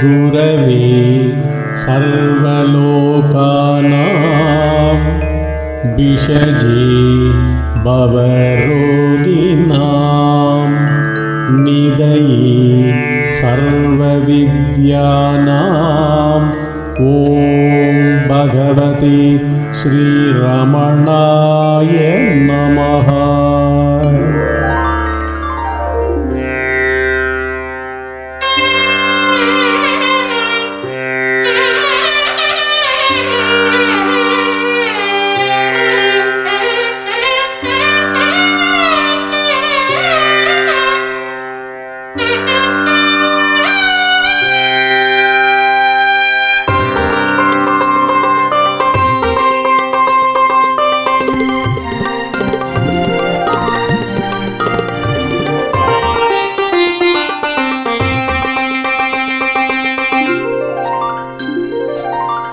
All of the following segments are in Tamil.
गुरवे सर्वलोकानां विषजे भवरोगिणां निधये सर्वविद्यानां ॐ भगवते श्रीरमणाय नमः।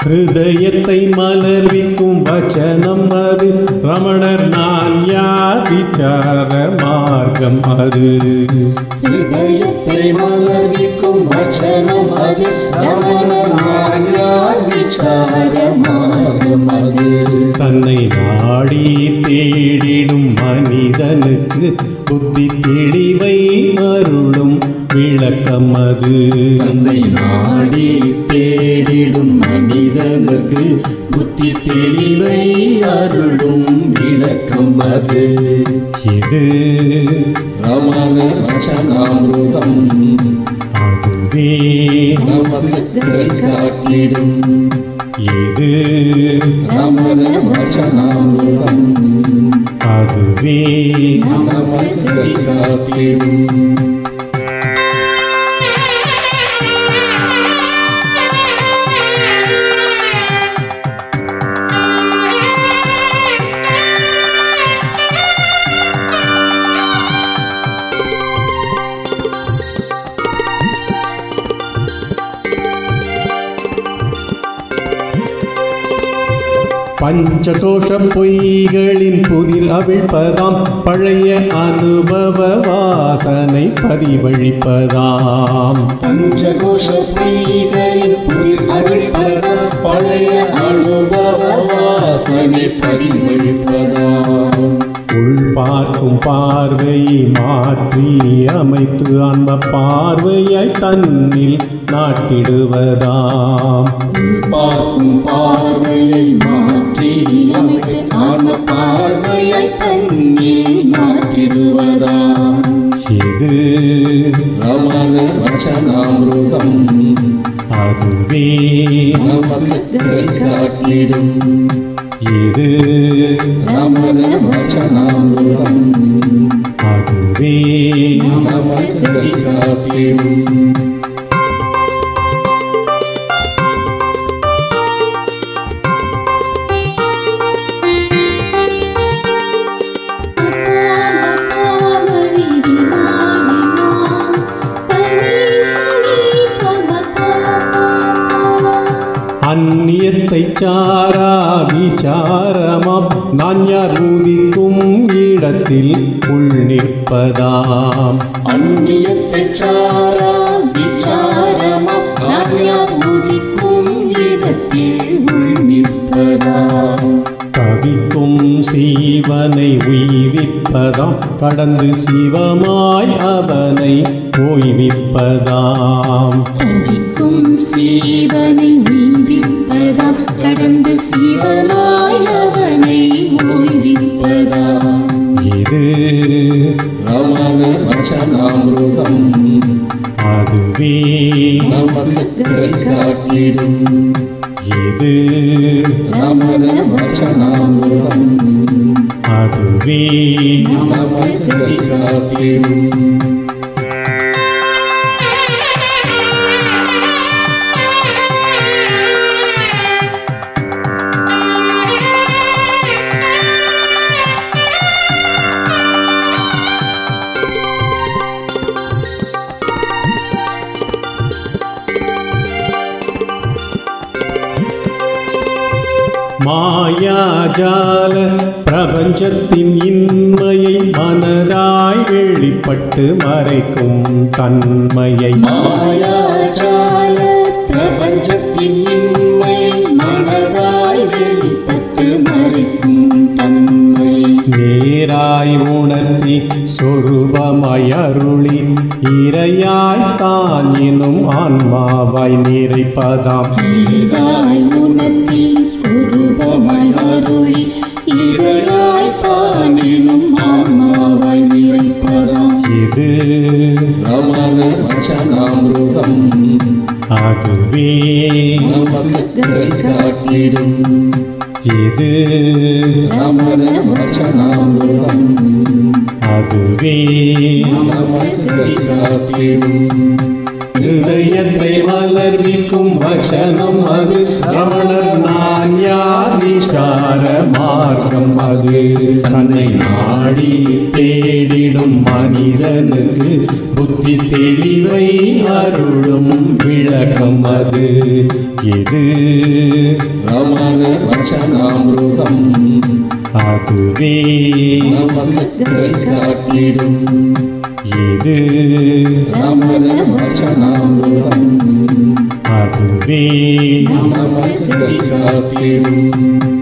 ஹிருதயத்தை மலர்விக்கும் வச்சனம் அது, ரமணர் ஞான விசார மார்க்கம் அது. ஹிருதயத்தை மலர்விக்கும் வச்சனம் அது, ரமணர் ஞான விசார மார்க்கம் அது. தன்னை நாடி தேடிடும் மனிதனுக்கு புத்தி தெளிவை அருளும் விளக்கம் அது. தன்னை நாடி தேடிடும் மனிதனுக்கு புத்தி தெளிவை அருளும் விளக்கம் அது. இது ரமணர் வசனாமிருதம், அதுவே நமக்கு காட்டிடும். இது ரமணர் வசனாமிருதம், அதுவே நமக்கு காட்டிடும். பஞ்சதோஷ பொய்களின் புதிர் அவிழ்ப்பதாம், பழைய அனுபவ வாசனை பதிவழிப்பதாம். பஞ்சகோஷ பொய்களின் புதிர் அவிழ்ப்பதாம், பழைய அனுபவ வாசனை பதிவழிப்பதாம். உள் பார்க்கும் பார்வையை மாற்றி அமைத்து ஆன்ம பார்வையை தன்னில் நாட்டிடுவதாம். பார்க்கும் பார்வையை மாற்றி அமைத்து ஆன்ம பார்வையை தன்னில் நாட்டிடுவதாம். இது ரமணர் வசனாமிருதம், அதுவே நமக்கு காட்டிடும். இது ரமணர் வசனாமிருதம், அதுவே நமக்கு காட்டிடும். அந்நியத்தை சாரா விசாரமாம், நான் யார் உதிக்கும் இடத்தில் உள் நிற்பதாம். அந்நியத்தை சாரா விசாரமாம், நான் யார் உதிக்கும் இடத்தில் உள் நிற்பதாம். தவிக்கும் சீவனை உய்விப்பதாம், கடந்து சிவமாய் அவனை ஓய்விப்பதாம். தவிக்கும் சீவனை உய்விப்பதாம், கடந்து சிவமாய் அவனை ஓய்விப்பதாம். இது ரமணர் வசனாமிருதம், அதுவே நமக்கு காட்டிடும். இது ரமணர் வசனாமிருதம், அதுவே நமக்கு காட்டிடும். மாயாஜால பிரபஞ்சத்தின் இன்மையை மனதாய் வெளிப்பட்டு மறைக்கும் தன்மையை மாயாஜால சொரூபமாய் அருளி இறையாய் தான் எனும் ஆன்மாவாய் நிறைப்பதாம் ஈராய் உணர்த்தின் சொரூபமாய் அருளி இறையாய் தான் எனும் ஆன்மாவாய் நிறைப்பதாம் இது ரமண வசனாமிருதம் அதுவே நமக்கு கதி காட்டிடும் இது ரமண வசனாமிருதம் அதுவே நமக்கு கதி காட்டிடும் ஹிருதயத்தை மலர்விக்கும் வசனம் அது ரமணர் நான் யார் விசார மார்க்கம் அது தன்னை நாடி தேடிடும் மனிதனுக்கு புத்தி தெளிவை அருளும் விளக்கம் அது இது ரமண வசனாமிருதம் அதுவே நமக்கு கதி காட்டிடும் இது ரமண வசனாமிருதம் அதுவே நமக்கு கதி காட்டிடும்